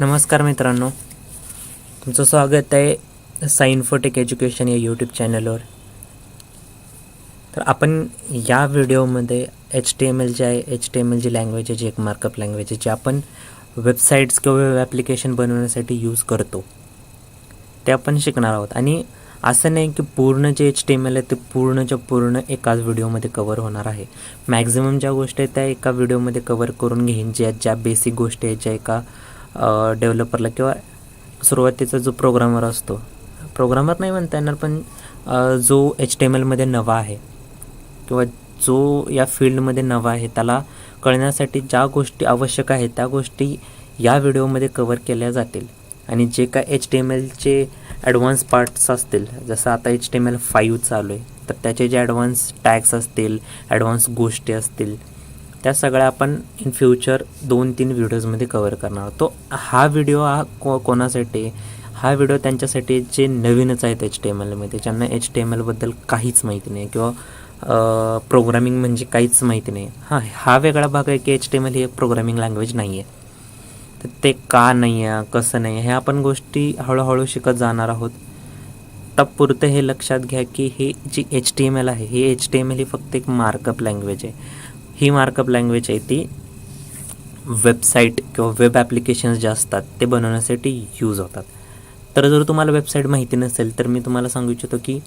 नमस्कार मित्रांनो, तुमचं स्वागत आहे साइन्फोटेक एज्युकेशन या यूट्यूब चॅनलवर. तर आपण या व्हिडिओमध्ये HTML जे आहे, HTML जी लँग्वेज आहे, जी एक मार्कअप लँग्वेज आहे, जे आपण वेबसाईट्स किंवा वेब ॲप्लिकेशन बनवण्यासाठी यूज करतो, ते आपण शिकणार आहोत. आणि असं नाही की पूर्ण जे HTML आहे ते पूर्णच्या पूर्ण एकाच व्हिडिओमध्ये कवर होणार आहे. मॅक्झिमम ज्या गोष्टी आहेत त्या एका व्हिडिओमध्ये कवर करून घेईन, ज्या बेसिक गोष्टी आहेत, ज्या एका डेव्हलपरला किंवा सुरुवातीचा जो प्रोग्रामर असतो, प्रोग्रामर नाही म्हणता येणार, पण जो HTMLमध्ये नवा आहे किंवा जो या फील्डमध्ये नवा आहे, त्याला कळण्यासाठी ज्या गोष्टी आवश्यक आहेत त्या गोष्टी या व्हिडिओमध्ये कवर केल्या जातील. आणि जे काय HTMLचे ॲडव्हान्स पार्ट्स असतील, जसं आता HTML5 चालू आहे, तर त्याचे जे ॲडव्हान्स टॅग्स असतील, ॲडव्हान्स गोष्टी असतील, त्या सगळ्या आपण इन फ्युचर 2-3 व्हिडिओजमध्ये कवर करणार आहोत. तो हा व्हिडिओ कोणासाठी? हा व्हिडिओ त्यांच्यासाठी जे नवीनच आहेत HTMLमध्ये, ज्यांना HTMLबद्दल काहीच माहिती नाही किंवा प्रोग्रामिंग म्हणजे काहीच माहिती नाही. हा वेगळा भाग आहे की HTML ही एक प्रोग्रामिंग लँग्वेज नाही आहे. तर ते का नाही आहे, कसं नाही, हे आपण गोष्टी हळूहळू शिकत जाणार आहोत. पुरतं हे लक्षात घ्या की हे जी HTML आहे, ही HTML ही फक्त एक मार्कअप लँग्वेज आहे. ही मार्कअप लँग्वेज आहे ती वेबसाईट किंवा वेब ॲप्लिकेशन्स जे असतात ते बनवण्यासाठी यूज होतात. तर जर तुम्हाला वेबसाईट माहिती नसेल तर मी तुम्हाला सांगू इच्छितो की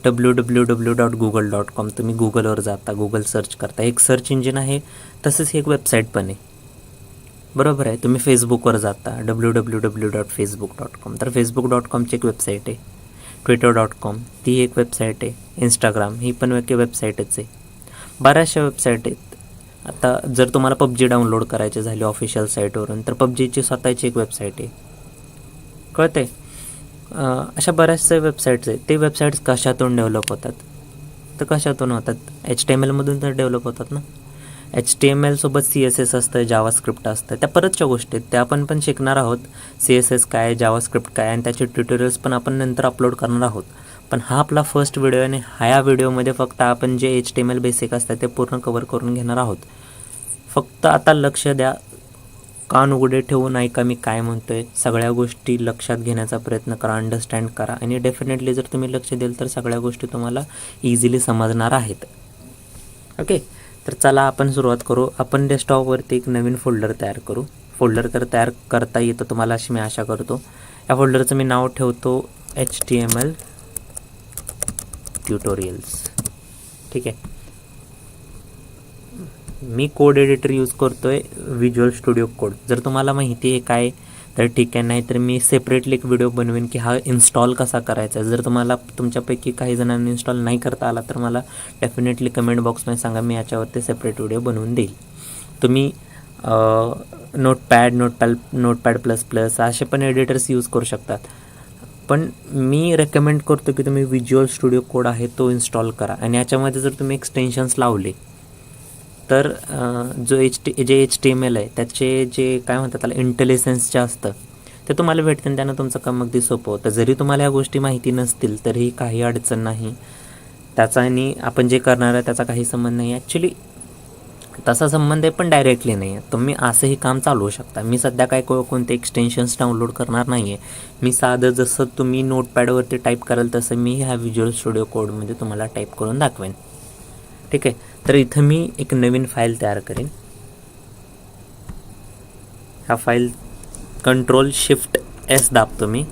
www.google.com तुम्ही गुगलवर जाता, गुगल सर्च करता, एक सर्च इंजिन आहे, तसंच ही एक वेबसाईट पण आहे, बरोबर आहे. तुम्ही फेसबुकवर जाता, www.facebook.com, तर facebook.comची एक वेबसाईट आहे. twitter.com ती एक वेबसाईट आहे. इंस्टाग्राम ही पण एक वेबसाईटच आहे. बऱ्याचशा वेबसाईट आहेत. आता जर तुम्हाला PUBG डाउनलोड करायची झाली ऑफिशियल साईटवरून, तर PUBGची स्वतःची एक वेबसाईट आहे, कळते. अशा बऱ्याचशा वेबसाईट्स आहेत. ते वेबसाईट्स कशातून डेव्हलप होतात? तर कशातून होतात? HTMLमधून तर डेव्हलप होतात ना. HTML सोबत CSS असतं, जावास्क्रिप्ट असतं, त्या परतच्या गोष्टी आहेत, त्या आपण पण शिकणार आहोत. CSS काय, जावास्क्रिप्ट काय, आणि त्याचे ट्युटोरियल्स पण आपण नंतर अपलोड करणार आहोत. पण हा आपला फर्स्ट व्हिडिओ आहे आणि ह्या व्हिडिओमध्ये फक्त आपण जे HTML बेसिक असतात ते पूर्ण कवर करून घेणार आहोत. फक्त आता लक्ष द्या, कान उघडे ठेवून ऐका मी काय म्हणतोय. सगळ्या गोष्टी लक्षात घेण्याचा प्रयत्न करा, अंडरस्टँड करा, आणि डेफिनेटली जर तुम्ही लक्ष द्याल तर सगळ्या गोष्टी तुम्हाला इझिली समजणार आहेत. ओके, तर चला आपण सुरुवात करू. आपण डेस्कटॉपवरती एक नवीन फोल्डर तयार करू. फोल्डर तर तयार करता येतं तुम्हाला अशी मी आशा करतो. या फोल्डरचं मी नाव ठेवतो HTML ट्युटोरियल्स. ठीक आहे. मी कोड एडिटर यूज करतोय व्हिज्युअल स्टुडिओ कोड. जर तुम्हाला माहिती आहे काय तर ठीक आहे, नाही तर मी सेपरेटली एक व्हिडिओ बनवेन की हा इन्स्टॉल कसा करायचा. जर तुम्हाला तुमच्यापैकी काही जणांना इन्स्टॉल नाही करता आला तर मला डेफिनेटली कमेंट बॉक्समध्ये सांगा, मी याच्यावरती सेपरेट व्हिडिओ बनवून देईल. तुम्ही नोटपॅड प्लस प्लस असे पण एडिटर्स यूज करू शकतात, पण मी रेकमेंड करतो की तुम्ही व्हिज्युअल स्टुडिओ कोड आहे तो इन्स्टॉल करा. आणि याच्यामध्ये जर तुम्ही एक्सटेन्शन्स लावले तर जे HTML आहे त्याचे जे काय म्हणतात त्याला इंटेलिजन्स जे असतं ते तुम्हाला भेटते, आणि त्यानं तुमचं काम अगदी सोपं होतं. जरी तुम्हाला ह्या गोष्टी माहिती नसतील तरीही काही अडचण नाही. त्याचा आणि आपण जे करणार आहे त्याचा काही संबंध नाही. ॲक्च्युली तसा संबंध आहे पण डायरेक्टली नाही आहे. तुम्ही असंही काम चालवू शकता. मी सध्या काय कोणते एक्सटेन्शन्स डाउनलोड करणार नाही आहे. मी साधं जसं तुम्ही नोटपॅडवरती टाईप कराल तसं मी ह्या व्हिज्युअल स्टुडिओ कोडमध्ये तुम्हाला टाईप करून दाखवेन. ठीक आहे. तर इथं मी एक नवीन फाईल तयार करेन. ह्या फाईल Ctrl+Shift+S दाबतो मी,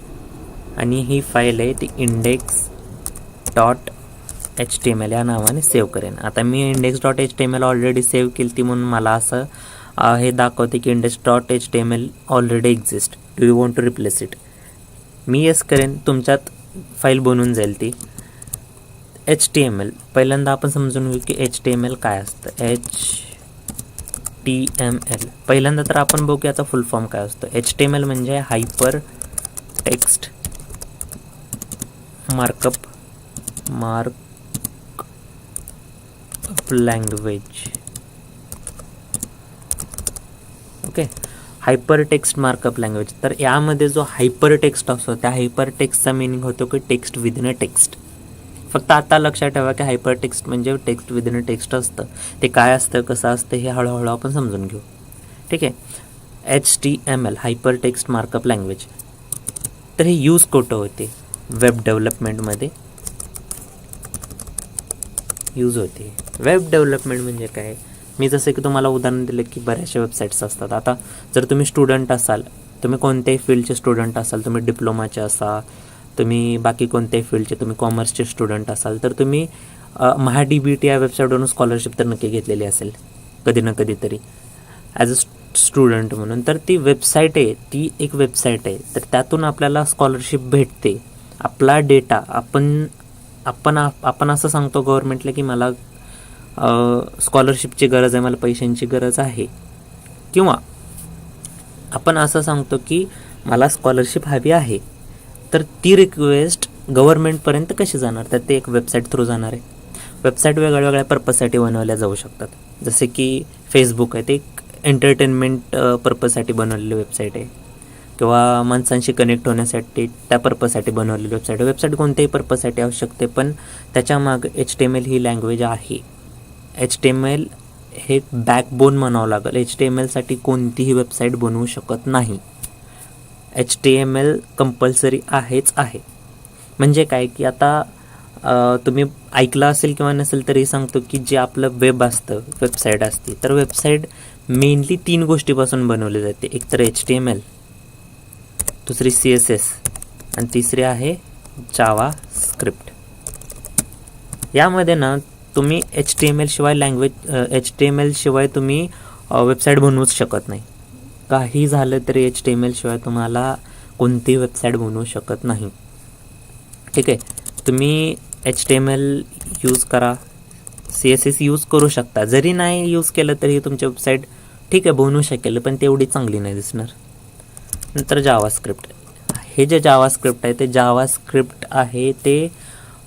आणि ही फाईल आहे ती index.html या नावाने सेव्ह करेन. आता मी index.html ऑलरेडी सेव्ह केली ती, म्हणून मला असं हे दाखवते की index.html already exist, do you want to replace it. मी येस करेन, तुमच्यात फाईल बनून जाईल ती. HTML पहिल्यांदा आपण समजून घेऊ की HTML काय असतं. HTML पहिल्यांदा तर आपण बघू की याचा फुल फॉर्म काय असतो. HTML म्हणजे hyper text markup language. Okay, hyper text markup language. तर यामध्ये जो हायपर टेक्स्ट असतो त्या हायपर टेक्स्टचा मिनिंग होतो की टेक्स्ट विदिन अ टेक्स्ट. फक्त आता लक्षात ठेवा की हायपर टेक्स्ट म्हणजे टेक्स्ट विदिन अ टेक्स्ट असतं. ते काय असतं, कसं असतं हे हळूहळू आपण समजून घेऊ. ठीक आहे. HTML hyper text markup language. तर हे यूज कुठं होते? वेब डेव्हलपमेंटमध्ये यूज होते. वेब डेव्हलपमेंट म्हणजे काय? मी जसं की तुम्हाला उदाहरण दिलं की बऱ्याचशा वेबसाईट्स असतात. आता जर तुम्ही स्टुडंट असाल, तुम्ही कोणत्याही फील्डचे स्टुडंट असाल, तुम्ही डिप्लोमाचे असाल, तुम्ही बाकी कोणत्याही फील्डचे, तुम्ही कॉमर्सचे स्टुडंट असाल, तर तुम्ही महाDBT या वेबसाईटवरून स्कॉलरशिप तर नक्की घेतलेली असेल कधी ना कधीतरी ॲज अ स्टुडंट म्हणून. तर ती वेबसाईट आहे, ती एक वेबसाईट आहे, तर त्यातून आपल्याला स्कॉलरशिप भेटते. आपला डेटा आपण असं सांगतो गव्हर्नमेंटला की मला स्कॉलरशिपची गरज आहे, मला पैशांची गरज आहे, किंवा आपण असं सांगतो की मला स्कॉलरशिप हवी आहे. तर ती रिक्वेस्ट गव्हर्नमेंटपर्यंत कशी जाणार? तर ते एक वेबसाईट थ्रू जाणार आहे. वेबसाईट वेगळ्या वेगळ्या पर्पजसाठी बनवल्या जाऊ शकतात. जसे की फेसबुक आहे, ते एक एंटरटेनमेंट पर्पजसाठी बनवलेली वेबसाईट आहे, किंवा माणसांशी कनेक्ट होण्यासाठी त्या पर्पजसाठी बनवलेली वेबसाईट. वेबसाईट कोणत्याही पर्पजसाठी असू शकते, पण त्याच्यामागं HTML ही लँग्वेज आहे. HTML हे बॅकबोन म्हणावं लागेल. HTMLसाठी कोणतीही वेबसाईट बनवू शकत नाही. HTML कंपल्सरी आहेच आहे. म्हणजे काय की आता तुम्ही ऐकलं असेल किंवा नसेल तरी सांगतो की जे आपलं वेब असतं, वेबसाईट असते, तर वेबसाईट मेनली 3 गोष्टीपासून बनवली जाते. एक तर HTML, दुसरी CSS आणि तिसरी आहे जावा स्क्रिप्ट. यामध्ये ना तुम्ही HTML शिवाय तुम्ही वेबसाईट बनवूच शकत नाही. काही झालं तरी HTML शिवाय तुम्हाला कोणतीही वेबसाईट बनवू शकत नाही. ठीक आहे, तुम्ही HTML यूज करा, CSS यूज करू शकता. जरी नाही यूज केलं तरी तुमची वेबसाईट ठीक आहे बनवू शकेल, पण तेवढी चांगली नाही दिसणार. नंतर जावा स्क्रिप्ट. हे जे जावा स्क्रिप्ट आहे ते जावा स्क्रिप्ट आहे ते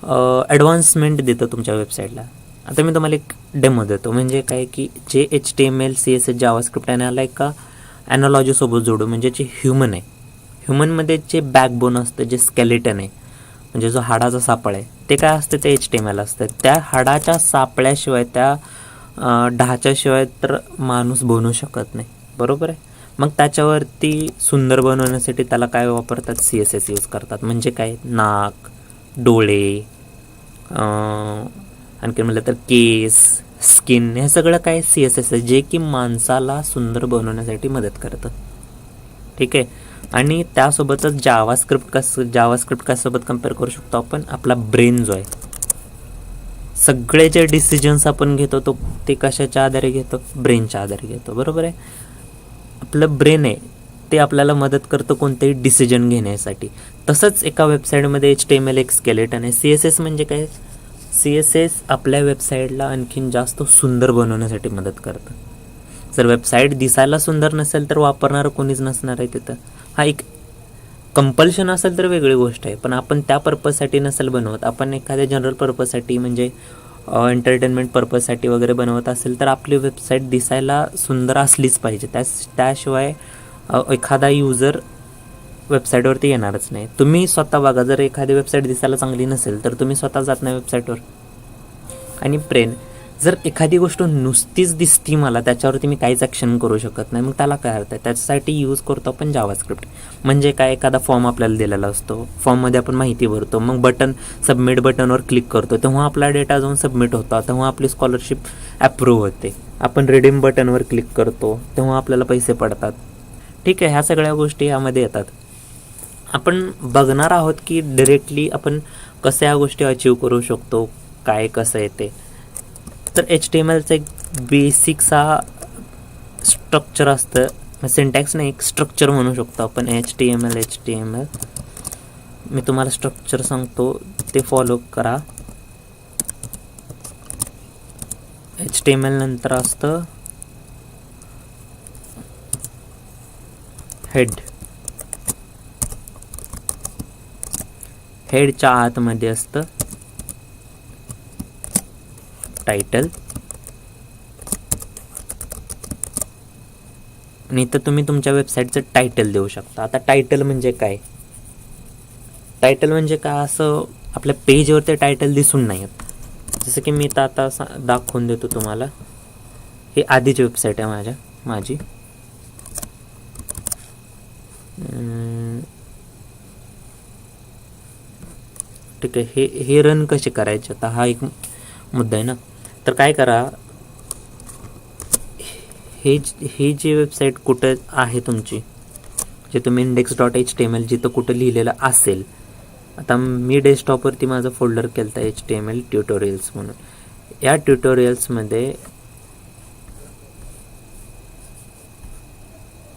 ॲडव्हान्समेंट देतं तुमच्या वेबसाईटला. आता मी तुम्हाला एक डेमो देतो. म्हणजे काय की जे HTML CSS जावा स्क्रिप्ट आहे याला एका ॲनॉलॉजीसोबत जोडू. म्हणजे जे ह्युमन आहे, ह्युमनमध्ये जे बॅकबोन असतं, जे स्केलेटन आहे, म्हणजे जो हाडाचा सापळा आहे, ते काय असतं? ते HTML असतं. त्या हाडाच्या सापळ्याशिवाय, त्या ढाच्याशिवाय तर माणूस बनवू शकत नाही, बरोबर आहे. मग त्याच्यावरती सुंदर बनवण्यासाठी त्याला काय वापरतात? CSS यूज करतात. म्हणजे काय? नाक, डोळे, आणखी म्हटलं तर केस, स्किन, हे सगळं काय CSS आहे, जे की माणसाला सुंदर बनवण्यासाठी मदत करतं. ठीक आहे. आणि त्यासोबतच जावा स्क्रिप्ट कशासोबत कम्पेअर करू शकतो आपण? आपला ब्रेन जो आहे, सगळे जे डिसिजन्स आपण घेतो तो ते कशाच्या आधारे घेतो? ब्रेनच्या आधारे घेतो, बरोबर आहे. आपलं ब्रेन आहे ते आपल्याला मदत करतं कोणतेही डिसिजन घेण्यासाठी. तसंच एका वेबसाईटमध्ये HTML एक स्केलेटन आहे. CSS म्हणजे काय? CSS आपल्या वेबसाईटला आणखीन जास्त सुंदर बनवण्यासाठी मदत करतं. जर वेबसाईट दिसायला सुंदर नसेल तर वापरणारं कोणीच नसणार आहे तिथं. हा एक कंपल्शन असेल तर वेगळी गोष्ट आहे, पण आपण त्या पर्पजसाठी नसेल बनवत, आपण एखाद्या जनरल पर्पजसाठी म्हणजे एंटरटेनमेंट पर्पजसाठी वगैरे बनवत असेल तर आपली वेबसाईट दिसायला सुंदर असलीच पाहिजे. त्याशिवाय एखादा युजर वेबसाईटवरती येणारच नाही. तुम्ही स्वतः बघा, जर एखादी वेबसाईट दिसायला चांगली नसेल तर तुम्ही स्वतः जात नाही वेबसाईटवर. आणि ब्रेन, जर एखादी गोष्ट नुसतीच दिसती मला, त्याच्यावरती मी काहीच ॲक्शन करू शकत नाही, मग त्याला काय अर्थ आहे? त्याच्यासाठी यूज करतो आपण जावा स्क्रिप्ट. म्हणजे काय? एखादा फॉर्म आपल्याला दिलेला असतो, फॉर्ममध्ये आपण माहिती भरतो, मग सबमिट बटनवर क्लिक करतो, तेव्हा आपला डेटा जाऊन सबमिट होतो, तेव्हा आपली स्कॉलरशिप ॲप्रूव्ह होते. आपण रिडीम बटनवर क्लिक करतो तेव्हा आपल्याला पैसे पडतात. ठीक आहे, ह्या सगळ्या गोष्टी यामध्ये येतात. आपण बघणार आहोत की डिरेक्टली आपण कसं या गोष्टी अचीव करू शकतो, काय कसं येते. तर HTMLचं एक बेसिकसा स्ट्रक्चर असतं, सिंटॅक्स नाही, एक स्ट्रक्चर म्हणू शकतो आपण. HTML मी तुम्हाला स्ट्रक्चर सांगतो, ते फॉलो करा. HTML नंतर असतं हेडच्या आतमध्ये असतं टायटल, आणि तर तुम्ही तुमच्या वेबसाईटचं टायटल देऊ शकता. आता टायटल म्हणजे काय? असं आपल्या पेजवरती टायटल दिसून नाही येत. जसं की मी तर आता दाखवून देतो तुम्हाला. हे आधीची वेबसाईट आहे माझी. ठीक आहे, हे रन कसे करायचे आता हा एक मुद्दा आहे ना. तर काय करा, हे जी वेबसाईट कुठं आहे तुमची, जे तुम्ही index.html जिथं कुठं लिहिलेलं असेल, आता मी डेस्कटॉपवरती माझं फोल्डर केलं होतं HTML ट्युटोरियल्स म्हणून. या ट्युटोरियल्समध्ये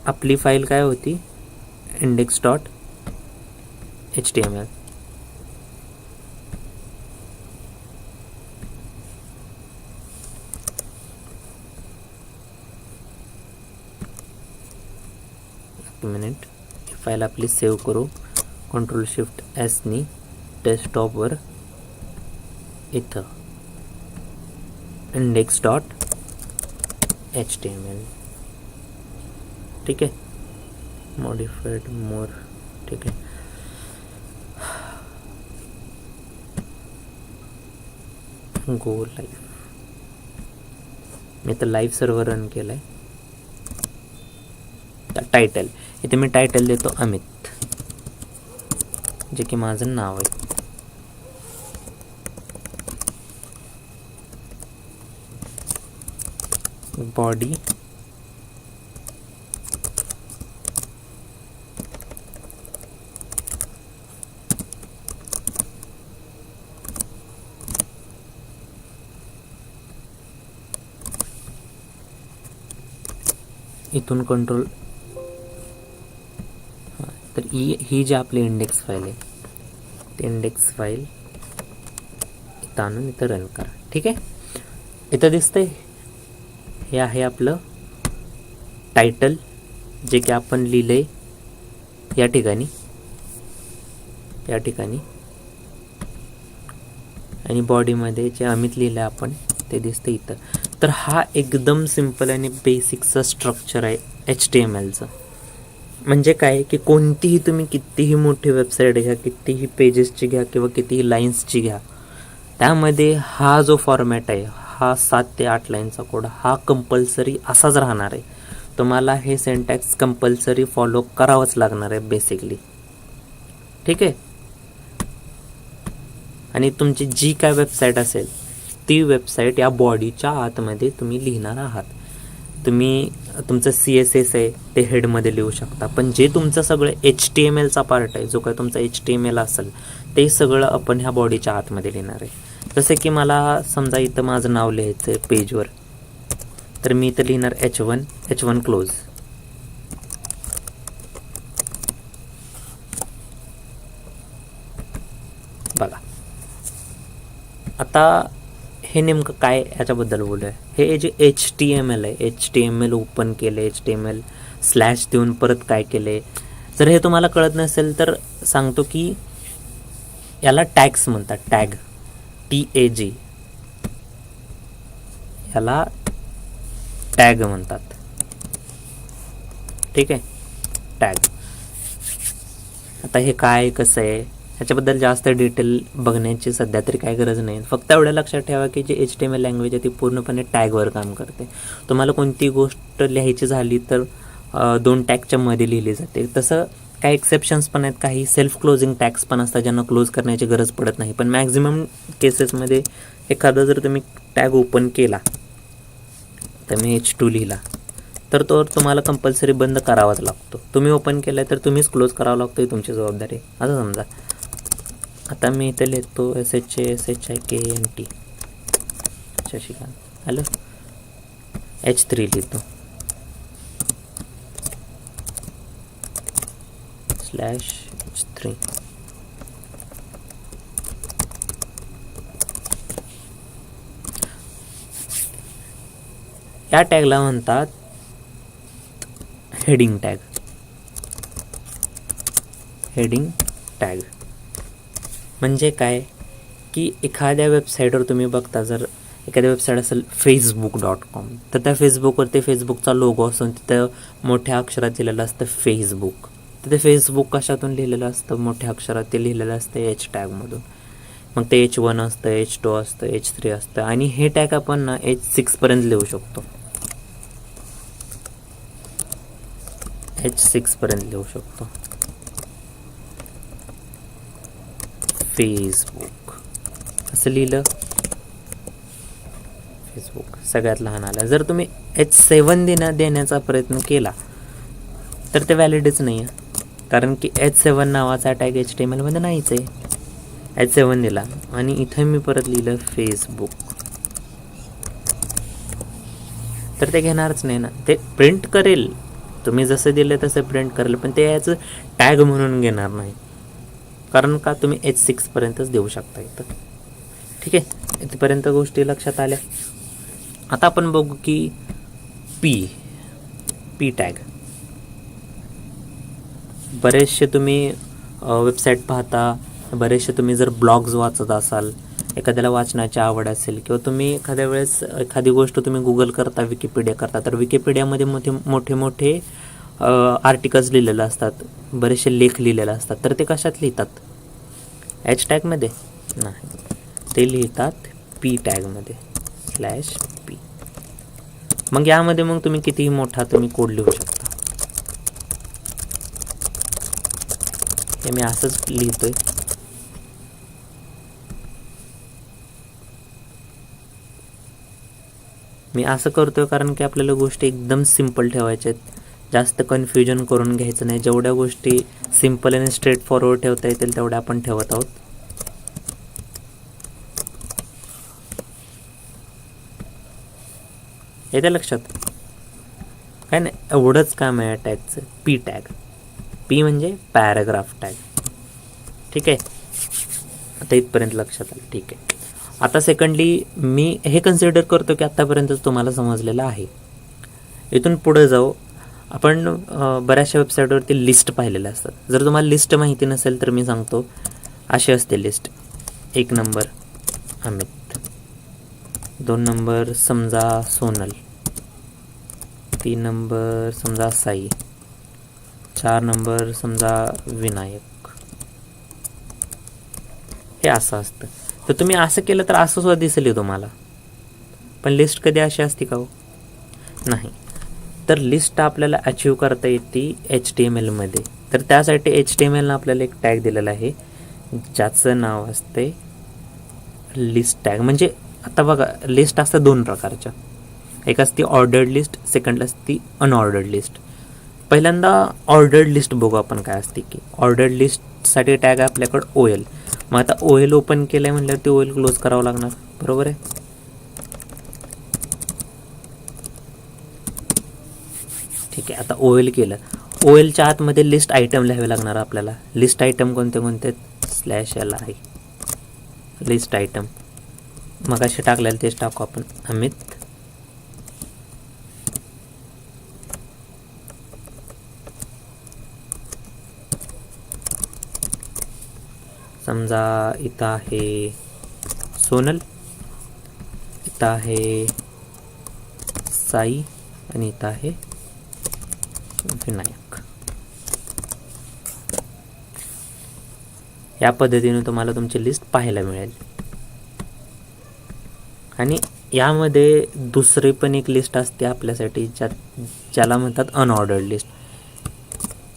आपली फाईल काय होती, index.html. मिनिट, फाईल आपली सेव्ह करू Ctrl+Shift+S नी डेस्कटॉपवर इथं index.html. ठीक आहे, मॉडिफाईड मोर. ठीक आहे, गो लाईव्ह. मी तर लाईव्ह सर्व्हर रन केलं आहे. टायटल इथे मी टायटल देतो अमित, जे की माझं नाव आहे. बॉडी इथून कंट्रोल. तर ही जी आपली इंडेक्स फाईल आहे, ती इंडेक्स फाईल इथं आणून इथं रन करा. ठीक आहे, इथं दिसतंय हे आहे आपलं टायटल, जे की आपण लिहिलंय या ठिकाणी आणि बॉडीमध्ये जे अमित लिहिलं आपण ते दिसतं इथं. तर हा एकदम सिंपल आणि बेसिकचा स्ट्रक्चर आहे HTMLचं. म्हणजे काय की कोणतीही तुम्ही कितीही मोठी वेबसाईट घ्या, कितीही पेजेसची घ्या किंवा कितीही लाईन्सची घ्या, त्यामध्ये हा जो फॉर्मॅट आहे, हा 7 ते 8 लाईनचा कोड हा कंपल्सरी असाच राहणार आहे. तुम्हाला हे सिंटॅक्स कंपल्सरी फॉलो करावंच लागणार आहे बेसिकली. ठीक आहे, आणि तुमची जी काय वेबसाईट असेल ती वेबसाईट या बॉडीच्या आतमध्ये तुम्ही लिहिणार आहात. तुम्ही तुमचं CSS आहे ते हेडमध्ये लिहू शकता, पण जे तुमचं सगळं HTMLचा पार्ट आहे, जो काय तुमचा HTML असेल, ते सगळं आपण ह्या बॉडीच्या आतमध्ये लिहिणार आहे. जसं की मला समजा इथं माझं नाव लिहायचं आहे पेजवर, तर मी इथं लिहिणार H1 क्लोज. बघा आता हे नेमकं काय याच्याबद्दल बोलूया. हे जे HTML आहे, HTML ओपन केले, HTML स्लॅश देऊन परत काय केले, जर हे तुम्हाला कळत नसेल तर सांगतो की याला टॅग्स म्हणतात. TAG याला टॅग म्हणतात. ठीक आहे, टॅग. आता हे काय कसं आहे ह्याच्याबद्दल जास्त डिटेल बघण्याची सध्या तरी काय गरज नाही. फक्त एवढं लक्षात ठेवा की जे HTML लँग्वेज आहे ती पूर्णपणे टॅगवर काम करते. तुम्हाला कोणती गोष्ट लिहायची झाली तर 2 टॅगच्या मध्ये लिहिली जाते. तसं काही एक्सेप्शन्स पण आहेत, काही सेल्फ क्लोजिंग टॅग्स पण असतात ज्यांना क्लोज करण्याची गरज पडत नाही. पण मॅक्झिमम केसेसमध्ये एखादा जर तुम्ही टॅग ओपन केला, तर मी H2 लिहिला, तर तो तुम्हाला कंपल्सरी बंद करावाच लागतो. तुम्ही ओपन केला तर तुम्हीच क्लोज करावा लागतो, ही तुमची जबाबदारी. असं समजा. आता मी इथे लिहितो SHIKNT शशिकांत. हॅलो, H3 लिहितो /H3. या टॅगला म्हणतात हेडिंग टॅग. म्हणजे काय की एखाद्या वेबसाईटवर तुम्ही बघता, जर एखाद्या वेबसाईट असेल facebook.com, तर त्या फेसबुकवरती फेसबुकचा लोगो असून तिथं मोठ्या अक्षरात लिहिलेलं असतं फेसबुक. तर ते फेसबुक कशातून लिहिलेलं असतं, मोठ्या अक्षरात ते लिहिलेलं असतं H टॅगमधून. मग ते H1 असतं, H2 असतं, H3 असतं, आणि हे टॅग आपण ना H6 पर्यंत लिहू शकतो. H6 पर्यंत लिहू शकतो. फेसबुक असं लिहिलं, फेसबुक सगळ्यात लहान आलं. जर तुम्ही H7 देण्याचा प्रयत्न केला तर ते व्हॅलिडच नाही आहे, कारण की H7 नावाचा टॅग HTML मध्ये नाहीच आहे. H7 दिला आणि इथे मी परत लिहिलं फेसबुक, तर ते घेणारच नाही ना. ते प्रिंट करेल, तुम्ही जसं दिलं तसं प्रिंट करेल, पण ते याचं टॅग म्हणून घेणार नाही. कारण का, तुम्ही H6 पर्यंतच देऊ शकता इथं. ठीक आहे, इथपर्यंत गोष्टी लक्षात आल्या. आता आपण बघू की पी टॅग. बरेचसे तुम्ही वेबसाईट पाहता, बरेचसे तुम्ही जर ब्लॉग्स वाचत असाल, एखाद्याला वाचनाची आवड असेल, किंवा तुम्ही एखाद्या वेळेस एखादी गोष्ट तुम्ही गुगल करता, विकिपीडिया करता, तर विकिपीडियामध्ये मोठे आर्टिकल्स लिहिलेले असतात, बरेचसे लेख लिहिलेले असतात. तर ते कशात लिहितात? H टॅगमध्ये नाही, ते लिहितात पी टॅगमध्ये /p. मग यामध्ये मग तुम्ही कितीही मोठा तुम्ही कोड लिहू शकता. हे मी असंच लिहितोय. मी असं करतोय कारण की आपल्याला गोष्टी एकदम सिम्पल ठेवायच्या आहेत, जास्त कन्फ्युजन करून घ्यायचं नाही. जेवढ्या गोष्टी सिम्पल आणि स्ट्रेट फॉरवर्ड ठेवता येतील तेवढ्या आपण ठेवत आहोत. येते लक्षात? काय नाही, एवढंच काम आहे टॅगचं. पी टॅग, पी म्हणजे पॅराग्राफ टॅग. ठीक आहे, आता इथपर्यंत लक्षात आलं. ठीक आहे, आता सेकंडली मी हे कन्सिडर करतो की आत्तापर्यंतच तुम्हाला समजलेलं आहे. इथून पुढे जाऊ आपण. बऱ्याचशा वेबसाईटवरती लिस्ट पाहिलेल्या असतात. जर तुम्हाला लिस्ट माहिती नसेल तर मी सांगतो, अशी असते लिस्ट. 1 नंबर अमित, 2 नंबर समजा सोनल, 3 नंबर समजा साई, 4 नंबर समजा विनायक. हे असं असतं. तर तुम्ही असं केलं तर असं सुद्धा दिसेल तुम्हाला. पण लिस्ट कधी अशी असते का हो? नाही. तर लिस्ट आपल्याला अचीव करता येते HTML मध्ये. तर त्यासाठी HTML आपल्याला एक टॅग दिलेला आहे ज्याचं नाव असते लिस्ट टॅग. म्हणजे आता बघा, लिस्ट असतं 2 प्रकारच्या. एक असते ऑर्डर्ड लिस्ट, सेकंड असते अनऑर्डर्ड लिस्ट. पहिल्यांदा ऑर्डर्ड लिस्ट बघू आपण काय असते. की ऑर्डर्ड लिस्टसाठी टॅग आहे आपल्याकडं OL. मग आता OL ओपन केलं आहे म्हटल्यावर ते OL क्लोज करावं लागणार, बरोबर आहे? ठीक आहे, आता OL केलं. OLच्या आतमध्ये लिस्ट आयटम लिहावे लागणार आपल्याला. लिस्ट आयटम कोणते कोणते? /li list item. मग असे टाकलेलं तेच टाकू आपण. अमित, समजा इथं आहे सोनल, इथं आहे साई आणि इथं आहे विनायक. या पद्धतीने तुम्हाला तुमची लिस्ट पाहायला मिळेल. आणि यामध्ये दुसरी पण एक लिस्ट असते आपल्यासाठी, ज्याला म्हणतात अनऑर्डर्ड लिस्ट.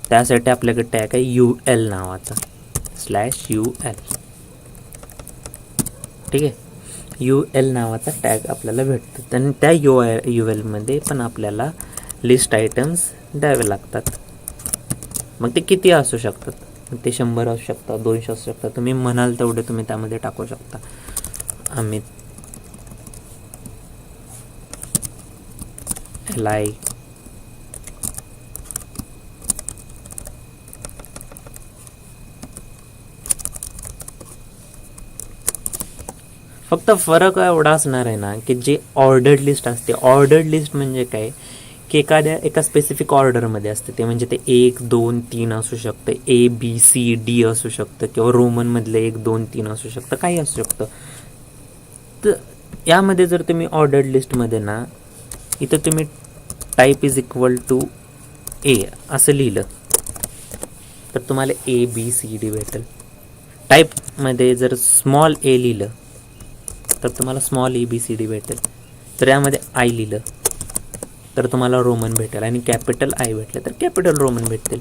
त्यासाठी आपल्याकडे टॅग आहे UL नावाचा /UL. ठीक आहे, UL नावाचा टॅग आपल्याला भेटतो. आणि त्या UL मध्ये पण आपल्याला लिस्ट आयटम्स द्यावे लागतात. मग ते किती असू शकतात? मग ते 100 असू शकतात, 200 असू शकतात. तुम्ही म्हणाल तेवढे तुम्ही त्यामध्ये टाकू शकता. अमित, LI, फक्त फरक एवढा असणार आहे ना की जे ऑर्डर्ड लिस्ट असते, ऑर्डर्ड लिस्ट म्हणजे काय की एका स्पेसिफिक ऑर्डरमध्ये असते. ते म्हणजे ते 1, 2, 3 असू शकतं, ABCD असू शकतं, किंवा रोमनमधले 1, 2, 3 असू शकतं, काही असू शकतं. तर यामध्ये जर तुम्ही ऑर्डर्ड लिस्टमध्ये ना, इथं तुम्ही टाईप = A असं लिहिलं तर तुम्हाला ABCD भेटेल. टाईपमध्ये जर स्मॉल a लिहिलं तर तुम्हाला स्मॉल ABCD भेटेल. तर यामध्ये I लिहिलं तर तुम्हाला रोमन भेटेल, आणि कॅपिटल आय भेटले तर कॅपिटल रोमन भेटतील.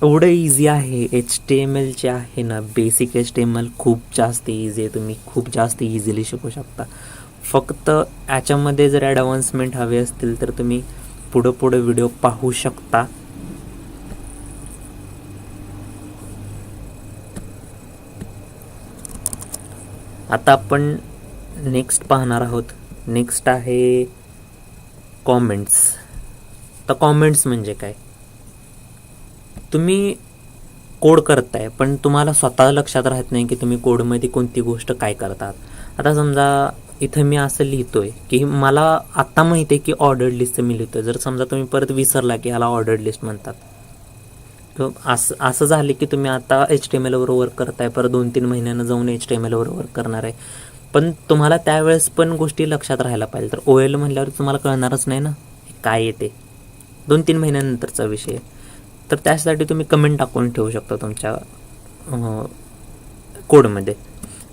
एवढं इझी आहे. HTML जे आहे ना, बेसिक HTML खूप जास्त इझी आहे. तुम्ही खूप जास्त इझिली शिकू शकता. फक्त याच्यामध्ये जर ॲडव्हान्समेंट हवे असतील तर तुम्ही पुढं व्हिडिओ पाहू शकता. आता आपण नेक्स्ट पाहणार आहोत. नेक्स्ट आहे कॉमेंट्स. तर कॉमेंट्स म्हणजे काय? तुम्ही कोड करताय पण तुम्हाला स्वतः लक्षात राहत नाही की तुम्ही कोडमध्ये कोणती गोष्ट काय करतात. आता समजा इथं मी असं लिहितोय की मला आत्ता माहिती आहे की ऑर्डर्ड लिस्टचं मी लिहितोय. जर समजा तुम्ही परत विसरला की ह्याला ऑर्डर्ड लिस्ट म्हणतात, किंवा असं झाले की तुम्ही आता HTML वर वर्क करताय, परत 2-3 महिन्यानं जाऊन HTML वर वर्क करणार आहे, पण तुम्हाला त्यावेळेस पण गोष्टी लक्षात राहायला पाहिजे. तर OL म्हणल्यावर तुम्हाला कळणारच नाही ना काय येते, 2-3 महिन्यानंतरचा विषय. तर त्यासाठी तुम्ही कमेंट टाकून ठेवू शकता तुमच्या कोडमध्ये.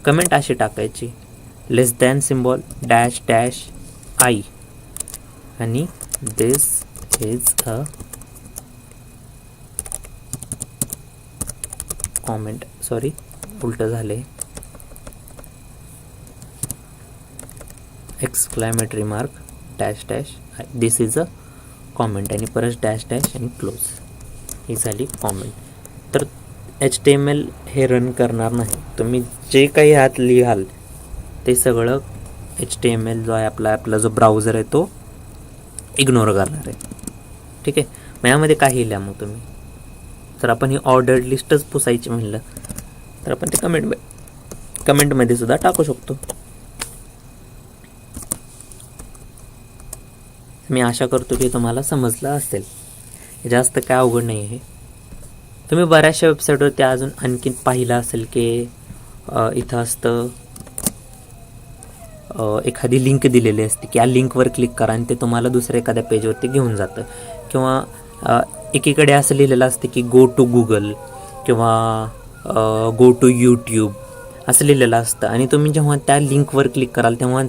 कमेंट अशी टाकायची, less than symbol dash dash I, आणि this is a comment. Sorry, उलटं झाले. Exclamatory mark dash dash I, this is a comment, आणि परत डॅश डॅश आणि क्लोज. ही झाली कॉमेंट. तर HTML हे रन करणार नाही. तुम्ही जे काही ह्यात लिहाल ते सगळं HTML जो आहे आपला जो ब्राउझर आहे तो इग्नोर करणार आहे. ठीक आहे. मग यामध्ये काही लिहा मग तुम्ही. जर आपण ही ऑर्डर्ड लिस्टच पुसायची म्हणलं तर आपण ते कमेंटमध्ये सुद्धा टाकू शकतो. मी आशा करतो की तुम्हाला समजलं असेल. जास्त काय अवघड नाही आहे. तुम्ही बऱ्याचशा वेबसाईटवरती अजून आणखी पाहिलं असेल की इथं असतं एखादी लिंक दिलेली असते की या लिंकवर क्लिक करा आणि ते तुम्हाला दुसऱ्या एखाद्या पेजवरती घेऊन जातं. किंवा एकीकडे असं लिहिलेलं असतं की गो टू गुगल किंवा गो टू यूट्यूब असं लिहिलेलं असतं, आणि तुम्ही जेव्हा त्या लिंकवर क्लिक कराल तेव्हा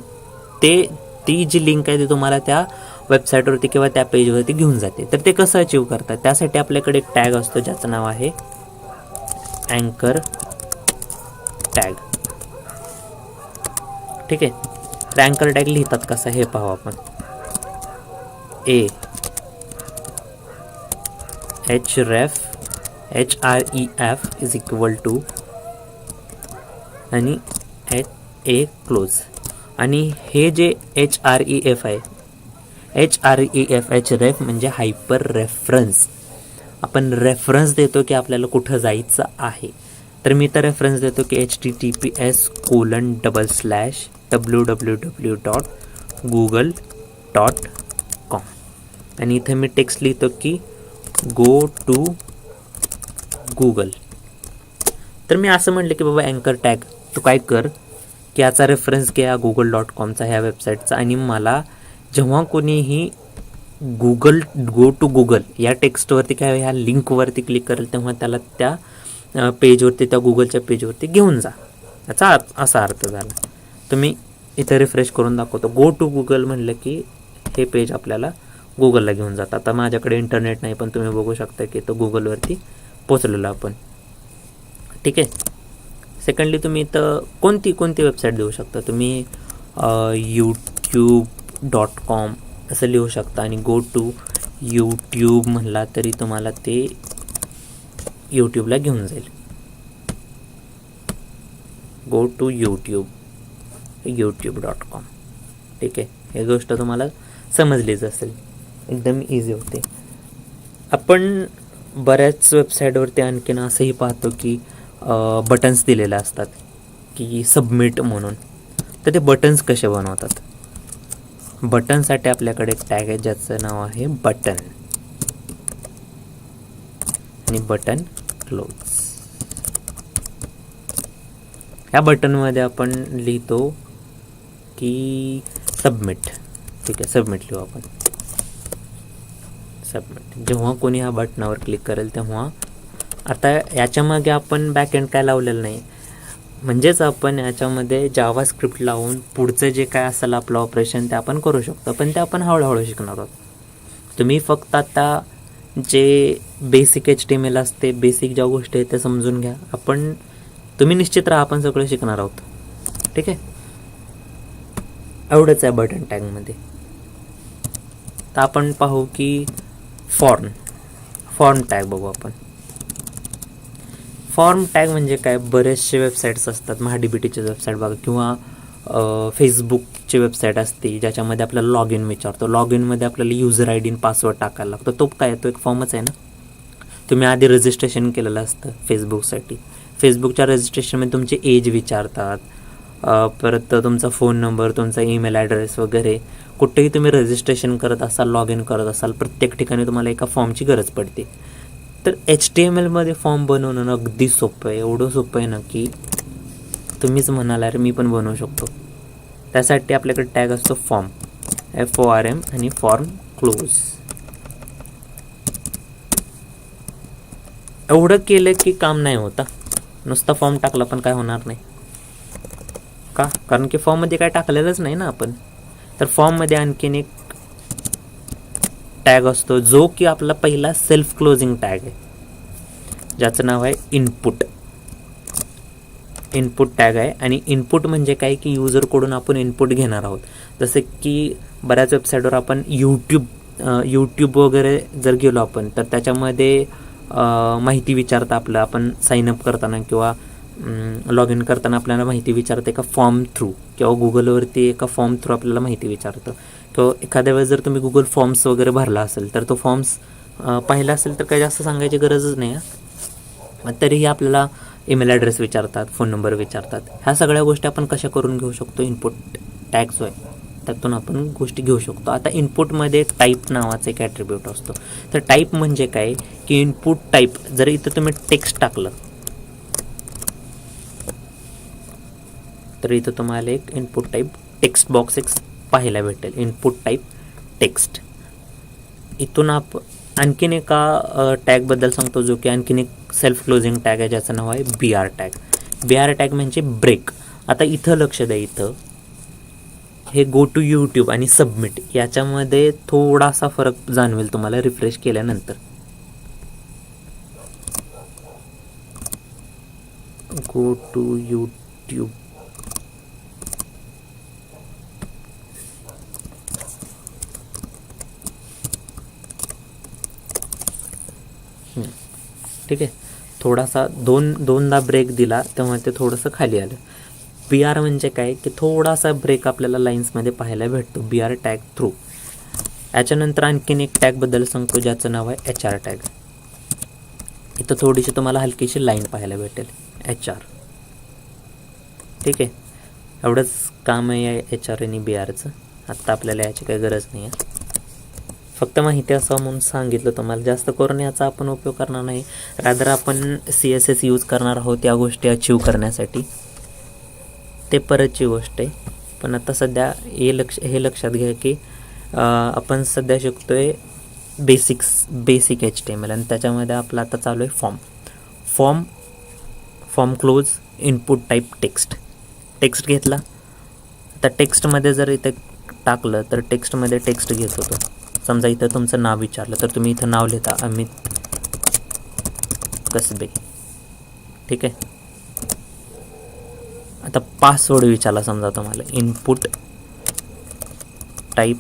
ती जी लिंक आहे ती तुम्हाला त्या वेबसाईटवरती किंवा त्या पेजवरती घेऊन जाते. तर ते कसं अचीव करतात? त्यासाठी आपल्याकडे एक टॅग असतो ज्याचं नाव आहे अँकर टॅग. ठीक आहे. तर अँकर टॅग लिहितात कसं हे पाहू आपण. href इज इक्वल टू आणि a क्लोज. आणि हे जे href आहे, href म्हणजे हायपर रेफरन्स. आपण रेफरन्स देतो की आपल्याला कुठं जायचं आहे. तर मी तर रेफरन्स देतो की https://www.google.com, आणि इथे मी टेक्स्ट लिहितो की गो टू गुगल. तर मी असं म्हटलं की बाबा अँकर टॅग तू काय कर की याचा रेफरन्स घ्या google.comचा ह्या वेबसाईटचा, आणि मला जेव्हा कोणीही गो टू गुगल या टेक्स्टवरती किंवा ह्या लिंकवरती क्लिक करेल तेव्हा त्याला त्या पेजवरती, त्या गुगलच्या पेजवरती घेऊन जा, याचा असा अर्थ झाला. तुम्ही इथं रिफ्रेश करून दाखवतो. गो टू गुगल म्हणलं की हे पेज आपल्याला गुगलला घेऊन जातं. आता माझ्याकडे इंटरनेट नाही पण तुम्ही बघू शकता की तो गुगलवरती पोचलेलो आपण. ठीक आहे. सेकंडली तुम्ही इथं कोणती वेबसाईट देऊ शकता. तुम्ही youtube.com असं लिहू शकता, आणि गो टू यूट्यूब म्हणला तरी तुम्हाला ते यूट्यूबला घेऊन जाईल. Go to youtube.com. ठीक आहे. ही गोष्ट तुम्हाला समजलीच असेल. एकदम इझी होते. आपण बऱ्याच वेबसाईटवरती आणखीन असंही पाहतो की बटन्स दिलेले असतात की सबमिट म्हणून. तर ते बटन्स कसे बनवतात? बटनसाठी आपल्याकडे एक टॅग आहे ज्याचं नाव आहे बटन, आणि बटन क्लोज. या बटनमध्ये आपण लिहितो की सबमिट. ठीक आहे, सबमिट लिहू आपण. सबमिट. जेव्हा कोणी ह्या बटनावर क्लिक करेल तेव्हा, आता याच्यामागे आपण बॅक एंड काय लावलेलं नाही. म्हणजेच आपण याच्यामध्ये जावा स्क्रिप्ट लावून पुढचं जे काय असेल आपलं ऑपरेशन ते आपण करू शकतो, पण ते आपण हळूहळू शिकणार आहोत. तुम्ही फक्त आता जे बेसिक HTML असते, बेसिक ज्या गोष्टी आहेत त्या समजून घ्या. तुम्ही निश्चित राहा, आपण सगळं शिकणार आहोत. ठीक आहे, एवढंच आहे बटन टॅगमध्ये. तर आपण पाहू की फॉर्म टॅग बघू आपण. फॉर्म टॅग म्हणजे काय, बरेचसे वेबसाईट्स असतात, MahDBTचे वेबसाईट बघा किंवा फेसबुकची वेबसाईट असते ज्याच्यामध्ये आपल्याला लॉग इन विचारतो. लॉग इनमध्ये आपल्याला युजर ID आणि पासवर्ड टाकायला लागतो. तो काय, तो एक फॉर्मच आहे ना. तुम्ही आधी रजिस्ट्रेशन केलेलं असतं फेसबुकसाठी. फेसबुकच्या रजिस्ट्रेशनमध्ये तुमची एज विचारतात, परत तुमचा फोन नंबर, तुमचा ईमेल ॲड्रेस वगैरे. कुठेही तुम्ही रजिस्ट्रेशन करत असाल, लॉग इन करत असाल, प्रत्येक ठिकाणी तुम्हाला एका फॉर्मची गरज पडते. तर HTMLमध्ये फॉर्म बनवणं अगदी सोपं आहे. एवढं सोपं आहे ना की तुम्हीच म्हणाल अरे मी पण बनवू शकतो. त्यासाठी आपल्याकडे टॅग असतो फॉर्म, FORM आणि फॉर्म क्लोज. एवढं केलं की काम नाही होता. नुसता फॉर्म टाकला पण काय होणार नाही. का? कारण की फॉर्ममध्ये काय टाकलेलंच नाही ना आपण. तर फॉर्ममध्ये आणखीन एक टॅग असतो जो की आपला पहिला सेल्फ क्लोजिंग टॅग आहे, ज्याचं नाव आहे इनपुट टॅग आहे. आणि इनपुट म्हणजे काय की युजरकडून आपण इनपुट घेणार आहोत. जसे की बऱ्याच वेबसाईटवर आपण यूट्यूब वगैरे जर गेलो आपण तर त्याच्यामध्ये माहिती विचारतं आपलं. आपण साईनअप करताना किंवा लॉग इन करताना आपल्याला माहिती विचारते एका फॉर्म थ्रू, किंवा गुगलवरती एका फॉर्म थ्रू आपल्याला माहिती विचारतं. किंवा एखाद्या वेळेस जर तुम्ही गुगल फॉर्म्स वगैरे भरला असेल तर तो फॉर्म्स पाहिला असेल तर काही जास्त सांगायची गरजच नाही. तरीही आपल्याला ईमेल ॲड्रेस विचारतात, फोन नंबर विचारतात. ह्या सगळ्या गोष्टी आपण कशा करून घेऊ शकतो, इनपुट टॅग जो आहे त्यातून आपण गोष्टी घेऊ शकतो. आता इनपुटमध्ये टाईप नावाचा एक ॲट्रिब्यूट असतो. तर टाईप म्हणजे काय की इनपुट टाईप, जर इथं तुम्ही टेक्स्ट टाकलं तर इथं तुम्हाला एक इनपुट टाईप टेक्स्ट बॉक्स एक पाहायला भेटेल, इनपुट टाईप टेक्स्ट. इथून आणखीन एका टॅगबद्दल सांगतो जो की आणखीन एक सेल्फ क्लोजिंग टॅग आहे, ज्याचं नाव आहे BR टॅग. BR टॅग म्हणजे ब्रेक. आता इथं लक्ष द्या, इथं हे गो टू यूट्यूब आणि सबमिट याच्यामध्ये थोडासा फरक जाणवेल तुम्हाला रिफ्रेश केल्यानंतर. गो टू यूट्यूब, ठीक आहे. थोडासा दोनदा ब्रेक दिला तेव्हा ते थोडंसं खाली आलं. BR म्हणजे काय की थोडासा ब्रेक आपल्याला लाईन्समध्ये पाहायला भेटतो BR टॅग थ्रू. याच्यानंतर आणखीन एक टॅगबद्दल सांगतो ज्याचं नाव आहे HR टॅग. इथं थोडीशी तुम्हाला हलकीशी लाईन पाहायला भेटेल HR. ठीक आहे, एवढंच काम आहे HR आणि BRचं. आत्ता आपल्याला याची काही गरज नाही आहे, फक्त माहिती असावं म्हणून सांगितलं तुम्हाला. जास्त करून याचा आपण उपयोग करणार नाही, रादर आपण CSS यूज करणार आहोत या गोष्टी अचीव करण्यासाठी. ते परतची गोष्ट आहे. पण आता सध्या हे लक्षात घ्या की आपण सध्या शिकतोय बेसिक HTML आणि त्याच्यामध्ये आपला आता चालू आहे form close, input type text घेतला. आता टेक्स्टमध्ये जर इथे टाकलं तर टेक्स्टमध्ये टेक्स्ट घेत होतो. समजा इथं तुमचं नाव विचारलं तर तुम्ही इथं नाव लिहिता अमित कसबे. ठीक आहे. आता पासवर्ड विचारला समजा तुम्हाला, इनपुट टाईप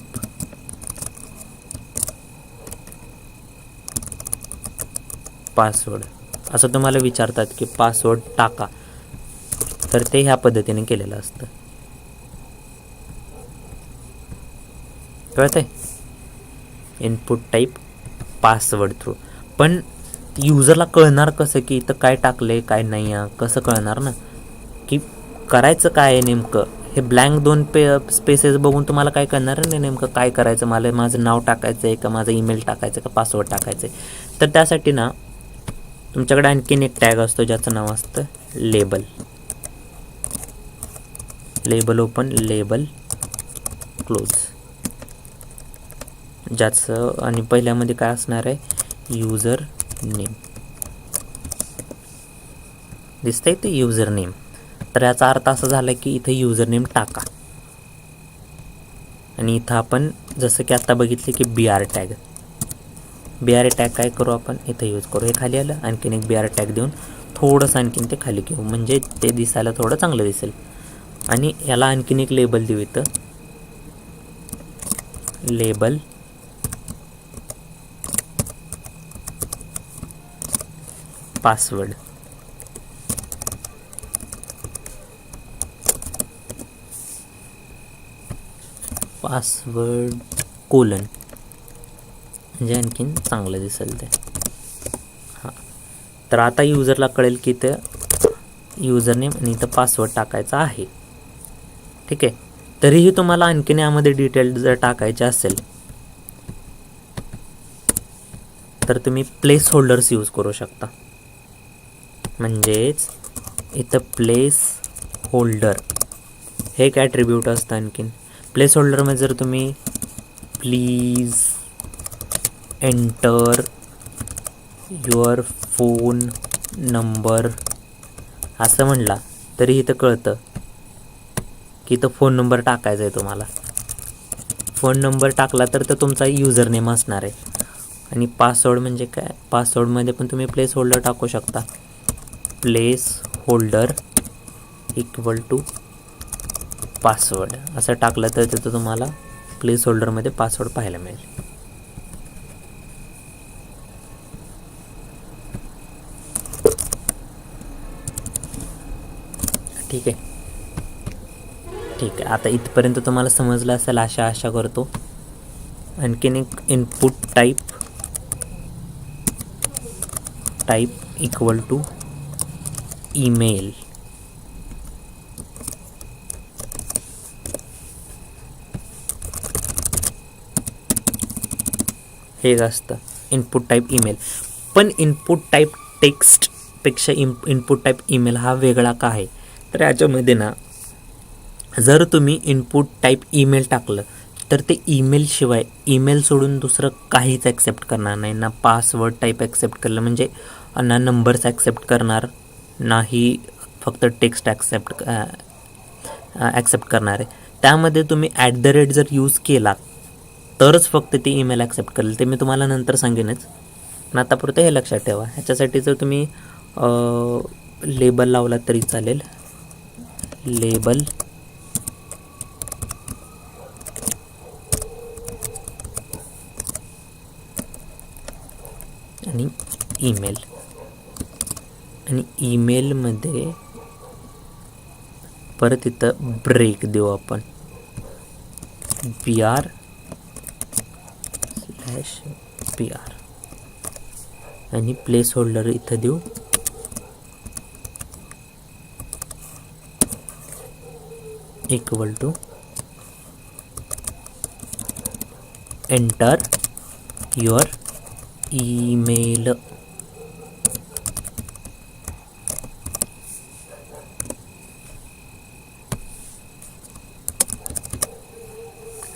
पासवर्ड असं तुम्हाला विचारतात की पासवर्ड टाका, तर ते ह्या पद्धतीने केलेलं असतं. कळतंय? Input type password through. पण युजरला कळणार कसं की इथं काय टाकले काय नाही आहे, कसं कळणार ना की करायचं काय आहे नेमकं. हे ब्लँक 2 स्पेसेस बघून तुम्हाला काय करणार नाही नेमकं काय करायचं, मला माझं नाव टाकायचं आहे का, माझं ईमेल टाकायचं का, पासवर्ड टाकायचं आहे. तर त्यासाठी ना तुमच्याकडे आणखीन एक टॅग असतो ज्याचं नाव असतं लेबल ओपन, लेबल क्लोज. ज्याचं आणि पहिल्यामध्ये काय असणार आहे, युजर नेम दिसतंय ते युजर नेम. तर तर याचा अर्थ असा झाला की इथे युजर नेम टाका आणि इथं आपण जसं की आत्ता बघितले की BR टॅग काय करू आपण इथं यूज करू. हे खाली आलं, आणखीन एक BR टॅग देऊन थोडंसं आणखीन ते खाली घेऊ म्हणजे ते दिसायला थोडं चांगलं दिसेल. आणि याला आणखीन एक लेबल देऊ इथं, लेबल पासवर्ड. पासवर्ड कोलन म्हणजे आणखीन चांगलं दिसेल ते. हां, तर आता युजरला कळेल की ते युजर नेम आणि इथं पासवर्ड टाकायचा आहे. ठीक आहे. तरीही तुम्हाला आणखीन यामध्ये डिटेल जर टाकायचे असेल तर तुम्ही प्लेस होल्डर्स यूज करू शकता. म्हणजेच इथं प्लेस होल्डर हे एक ॲट्रिब्यूट असतं. आणखीन प्लेस होल्डरमध्ये जर तुम्ही please enter your phone number असं म्हणला तरी इथं कळतं की इथं फोन नंबर टाकायचा आहे तुम्हाला. फोन नंबर टाकला तर तुमचा युजर नेम असणार आहे. आणि पासवर्ड म्हणजे काय, पासवर्डमध्ये पण तुम्ही प्लेस होल्डर टाकू शकता. Placeholder equal to password असं टाकलं तर तिथं तुम्हाला प्लेस होल्डरमध्ये पासवर्ड पाहायला मिळेल. ठीक आहे. आता इथपर्यंत तुम्हाला समजलं असेल आशा करतो. आणखीन एक input type equal to email. हे असतं इनपुट टाईप ईमेल. पण इनपुट टाईप टेक्स्टपेक्षा इनपुट टाईप ईमेल हा वेगळा का आहे, तर याच्यामध्ये ना जर तुम्ही इनपुट टाईप ईमेल टाकलं तर ते ईमेलशिवाय ईमेल सोडून दुसरं काहीच ॲक्सेप्ट करणार नाही. ना पासवर्ड टाईप ॲक्सेप्ट करलं म्हणजे ना नंबर्स ॲक्सेप्ट करणार, नाही फक्त टेक्स्ट ॲक्सेप्ट करणार आहे. त्यामध्ये तुम्ही @ जर यूज केला तरच फक्त ते ईमेल ॲक्सेप्ट करेल. ते मी तुम्हाला नंतर सांगेनच, पण आतापुरतं हे लक्षात ठेवा. ह्याच्यासाठी जर तुम्ही लेबल लावला तरी चालेल. लेबल आणि ईमेल. आणि ईमेलमध्ये परत इथं ब्रेक देऊ आपण, BR/PR आणि प्लेस होल्डर इथं देऊ equal to enter your email.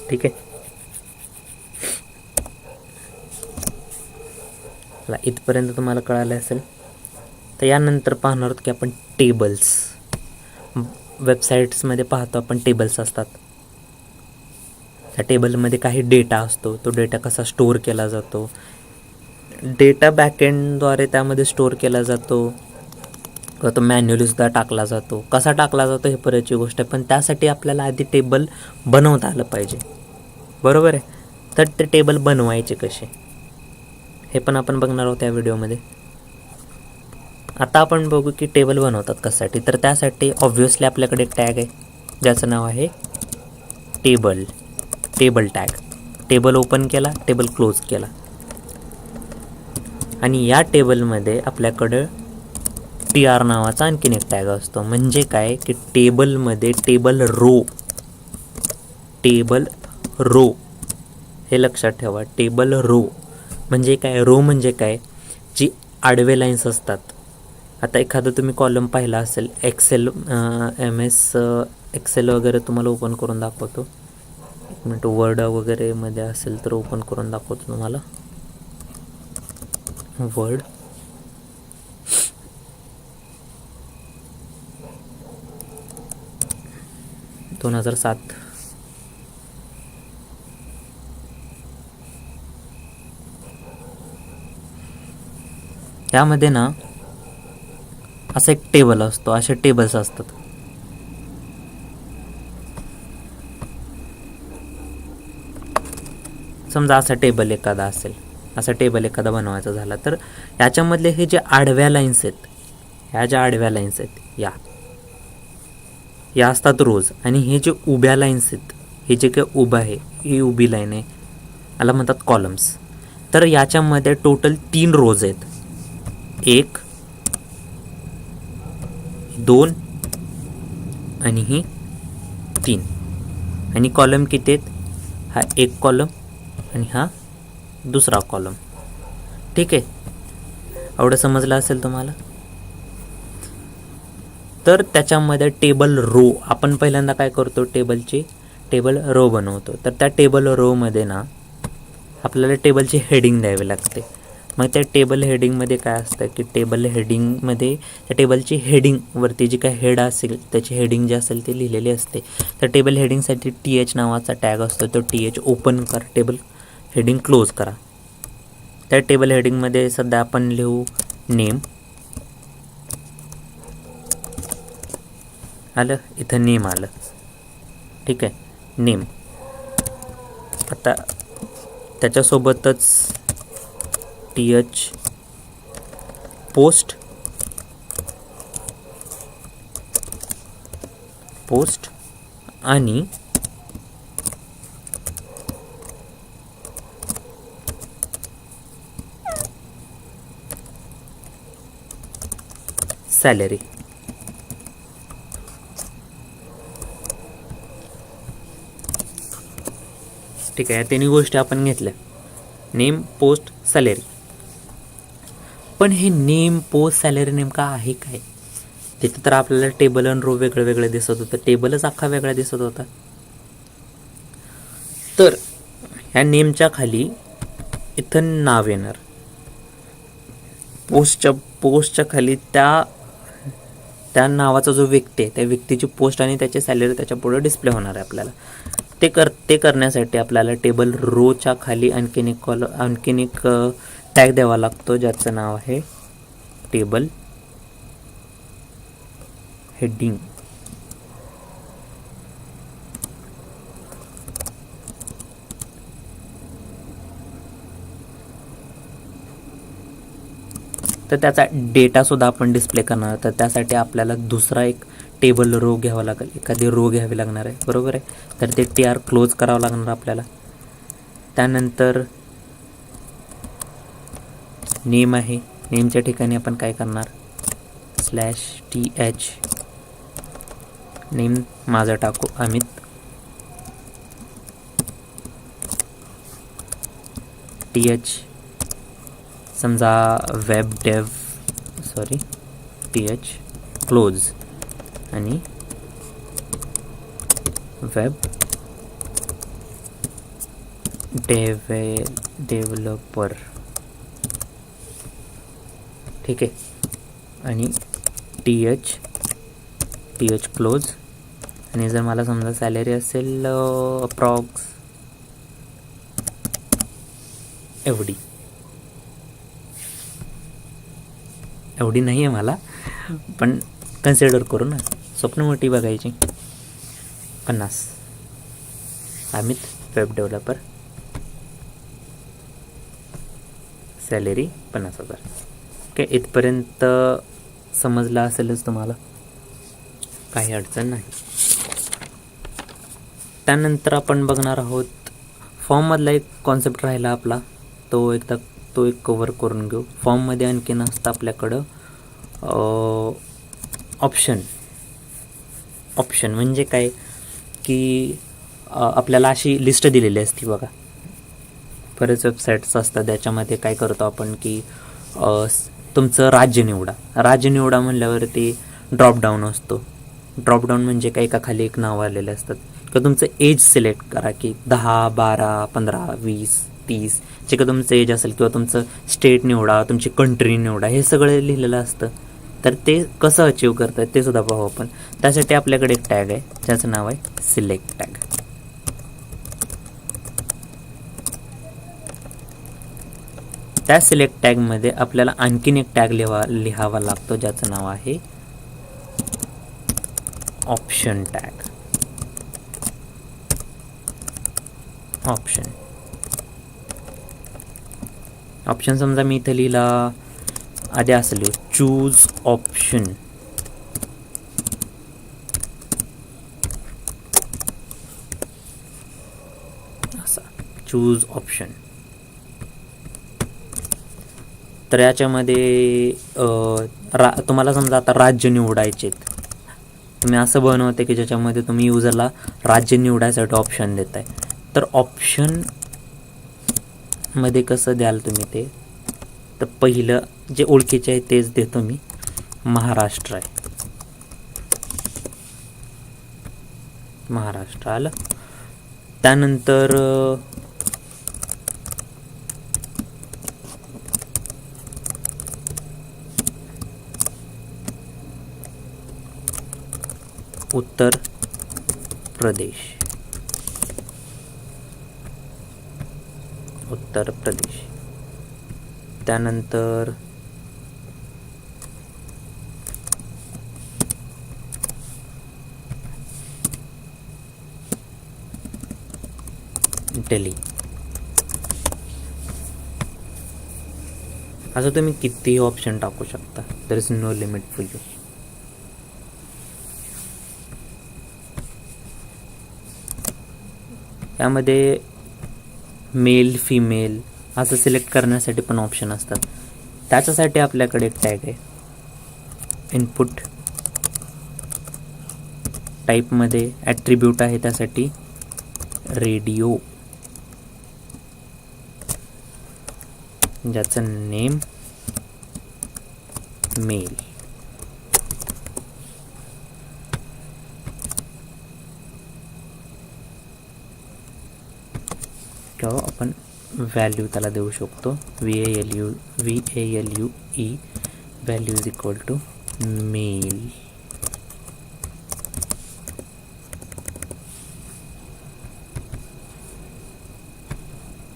ठीक आहे. इथपर्यंत तुम्हाला कळालं असेल. तर यानंतर पाहणार आहोत की आपण टेबल्स. वेबसाईट्समध्ये पाहतो आपण टेबल्स असतात. त्या टेबलमध्ये काही डेटा असतो. तो डेटा कसा स्टोअर केला जातो, डेटा बॅकएंडद्वारे त्यामध्ये स्टोअर केला जातो किंवा तो मॅन्युअलीसुद्धा टाकला जातो. कसा टाकला जातो हे परतची गोष्ट आहे, पण त्यासाठी आपल्याला आधी टेबल बनवता आलं पाहिजे. बरोबर आहे. तर ते टेबल बनवायचे कसे हे पण आपण बघणार आहोत या व्हिडिओमध्ये. आता आपण बघू की टेबल बनवतात कशासाठी. तर त्यासाठी ऑब्व्हियसली आपल्याकडे एक टॅग आहे ज्याचं नाव आहे टेबल टॅग. टेबल ओपन केला, टेबल क्लोज केला आणि या टेबलमध्ये आपल्याकडं TR नावाचा आणखीन एक टॅग असतो. म्हणजे काय की टेबलमध्ये टेबल रो हे लक्षात ठेवा. टेबल रो म्हणजे काय, रो म्हणजे काय, जी आडवे लाईन्स असतात. आता एखादं तुम्ही कॉलम पाहिला असेल, MS एक्सेल वगैरे तुम्हाला ओपन करून दाखवतो. एक मिनिट, वर्ड वगैरे मध्ये असेल तर ओपन करून दाखवतो तुम्हाला. 2007. त्यामध्ये ना असं एक टेबल असतो, असे टेबल्स असतात. समजा असा टेबल एखादा असेल, असा टेबल एखादा बनवायचा झाला तर याच्यामधले हे जे आडव्या लाईन्स आहेत, ह्या ज्या आडव्या लाईन्स आहेत या असतात रोज, आणि हे जे उभ्या लाईन्स आहेत, हे जे काही उभं आहे, ही उभी लाईन आहे, याला म्हणतात कॉलम्स. तर याच्यामध्ये टोटल 3 रोज आहेत, 1, 2 आणि ही 3. आणि कॉलम किती आहेत? हा 1 कॉलम आणि हा दुसरा कॉलम. ठीक आहे, एवढं समजलं असेल तुम्हाला. तर त्याच्यामध्ये टेबल रो, आपण पहिल्यांदा काय करतो, टेबल रो बनवतो. तर त्या टेबल रोमध्ये ना आपल्याला टेबलची हेडिंग द्यावी लागते. मग त्या टेबल हेडिंगमध्ये काय असतं की टेबल हेडिंगमध्ये त्या टेबलची हेडिंगवरती जी काय हेड असेल त्याची हेडिंग जी असेल ती लिहिलेली असते. तर टेबल हेडिंगसाठी TH नावाचा टॅग असतो, तो TH ओपन करा, टेबल हेडिंग क्लोज करा. त्या टेबल हेडिंगमध्ये सध्या आपण लिहू नेम. आलं, इथं नेम आलं. ठीक आहे, नेम. आता त्याच्यासोबतच TH पोस्ट आणि सॅलरी. ठीक आहे, या तिन्ही गोष्टी आपण घेतल्या, नेम, पोस्ट, सॅलरी. पण हे नेम, पोस्ट, सॅलरी नेमका आहे काय? तिथं तर आपल्याला टेबल आणि रो वेगळं वेगळं दिसत होतं, टेबलच अख्खा वेगळा दिसत होता. तर ह्या नेमच्या खाली इथं नाव येणार, पोस्टच्या खाली त्या नावाचा जो व्यक्ती आहे त्या व्यक्तीची पोस्ट आणि त्याची सॅलरी त्याच्या पुढे डिस्प्ले होणार आहे आपल्याला. ते करण्यासाठी आपल्याला टेबल रोच्या खाली आणखीन एक टॅग द्यावा लागतो, ज्याचं नाव आहे टेबल हेडिंग. तर त्याचा डेटासुद्धा आपण डिस्प्ले करणार. तर त्यासाठी आपल्याला दुसरा एक टेबल रो घ्यावा लागेल, एखादी रो घ्यावी लागणार आहे, बरोबर आहे. तर ते TR क्लोज करावं लागणार आपल्याला. त्यानंतर नेम आहे, नेमच्या ठिकाणी आपण काय करणार, /TH नेम माझं टाकू अमित. TH समजा वेब डेव, TH क्लोज आणि वेब डेव्हलपर. ठीक आहे, आणि TH क्लोज. आणि जर मला समजा सॅलरी असेल अप्रॉक्स एवढी नाही आहे मला, पण कन्सिडर करू ना, स्वप्न मोठी बघायची. 50 Amit web developer, salary 50,000. Okay, इथपर्यंत समजलं असेलच तुम्हाला, काही अडचण नाही. त्यानंतर आपण बघणार आहोत फॉर्ममधला एक कॉन्सेप्ट राहिला आपला, तो एक कव्हर करून घेऊ. फॉर्ममध्ये आणखीन असतं आपल्याकडं ऑप्शन म्हणजे काय की आपल्याला अशी लिस्ट दिलेली असते बघा, बरेच वेबसाईट्स असतात. त्याच्यामध्ये काय करतो आपण की तुमचं राज्य निवडा म्हणल्यावरती ड्रॉपडाऊन असतो. ड्रॉपडाऊन म्हणजे काय, एका खाली एक नाव आलेले असतात. किंवा तुमचं एज सिलेक्ट करा की 10, 12, 15, 20, 30 जे का तुमचं एज असेल, किंवा तुमचं स्टेट निवडा, तुमची कंट्री निवडा, हे सगळं लिहिलेलं असतं. तर ते कसं अचीव करतात ते सुद्धा पाहू आपण. त्यासाठी आपल्याकडे एक टॅग आहे ज्याचं नाव आहे सिलेक्ट टॅग. त्या सिलेक्ट टॅगमध्ये आपल्याला आणखीन एक टॅग लिहावा लागतो ज्याचं नाव आहे ऑप्शन टॅग. ऑप्शन समजा मी इथं लिहिला, आधी असं लिहू चूज ऑप्शन. असा चूज ऑप्शन. तर याच्यामध्ये तुम्हाला समजा आता राज्य निवडायचे, तुम्ही असं बनवते की ज्याच्यामध्ये तुम्ही युजरला राज्य निवडायसाठी ऑप्शन देताय. तर ऑप्शन मध्ये कसं द्याल तुम्ही ते, तर पहिलं जे ओळखीचे आहे तेच देतो मी. महाराष्ट्र आहे, महाराष्ट्र आलं. त्यानंतर उत्तर प्रदेश, उत्तर प्रदेश. त्यानंतर दिल्ली. असं तुम्ही कितीही ऑप्शन टाकू शकता. There is no limit for you. यामध्ये मेल फिमेल असं सिलेक्ट करण्यासाठी पण ऑप्शन असतात. त्याच्यासाठी आपल्याकडे एक टॅग आहे इनपुट टाईपमध्ये ॲट्रिब्यूट आहे त्यासाठी रेडिओ, ज्याचं नेम मेल. किंवा आपण व्हॅल्यू त्याला देऊ शकतो VALUE value is equal to male.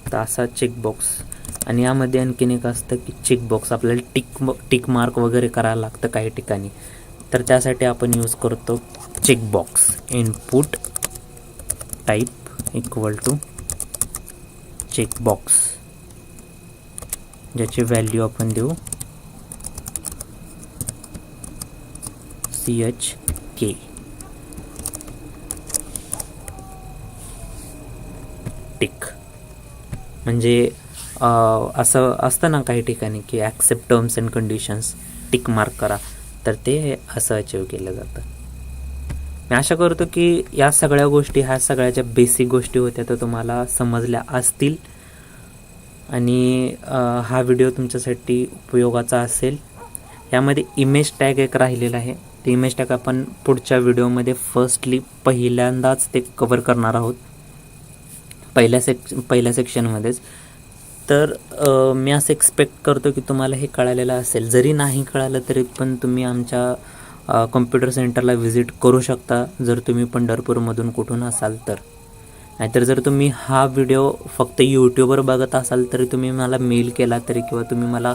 तर असा चेकबॉक्स. आणि यामध्ये आणखीन एक असतं की चेकबॉक्स आपल्याला टिक मार्क वगैरे करायला लागतं काही ठिकाणी. तर त्यासाठी आपण यूज करतो checkbox. Input type equal to checkbox, ज्याची व्हॅल्यू आपण देऊ CHK. टिक म्हणजे असं असतं ना काही ठिकाणी की accept terms and conditions, tick mark करा. तर ते असं अचीव केलं जातं. मी आशा करतो की या सगळ्या गोष्टी, ह्या सगळ्याच्या बेसिक गोष्टी होत्या तर तुम्हाला समजल्या असतील आणि हा व्हिडिओ तुमच्यासाठी उपयोगाचा असेल. यामध्ये इमेज टॅग एक राहिलेला आहे. ते इमेज टॅग आपण पुढच्या व्हिडिओमध्ये पहिल्यांदाच ते कव्हर करणार आहोत पहिल्या सेक्शनमध्येच. तर मी असं एक्सपेक्ट करतो की तुम्हाला हे कळालेलं असेल. जरी नाही कळालं तरी पण तुम्ही आमच्या कॉम्प्युटर सेंटरला व्हिजिट करू शकता जर तुम्ही पंढरपूरमधून कुठून असाल तर. नाहीतर जर तुम्ही हा व्हिडिओ फक्त यूट्यूबवर बघत असाल तरी तुम्ही मला मेल केला तरी किंवा तुम्ही मला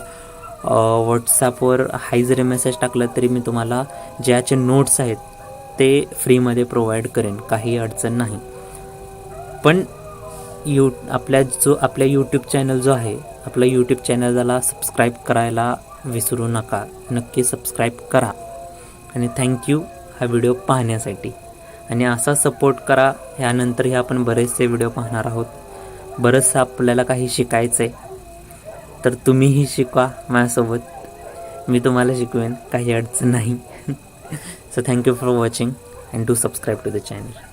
व्हॉट्सॲपवर हाय जरी मेसेज टाकला तरी मी तुम्हाला ज्याचे नोट्स आहेत ते फ्रीमध्ये प्रोव्हाइड करेन, काही अडचण नाही. पण आपल्या यूट्यूब चॅनल जो आहे, आपल्या यूट्यूब चॅनलला सबस्क्राईब करायला विसरू नका. नक्की सबस्क्राईब करा आणि थँक्यू हा व्हिडिओ पाहण्यासाठी. आणि असा सपोर्ट करा. ह्यानंतरही आपण बरेचसे व्हिडिओ पाहणार आहोत. बरंचसं आपल्याला काही शिकायचं आहे तर तुम्हीही शिका माझ्यासोबत. मी तुम्हाला शिकवेन, काही अडचण नाही. So thank you for watching and do subscribe to the channel.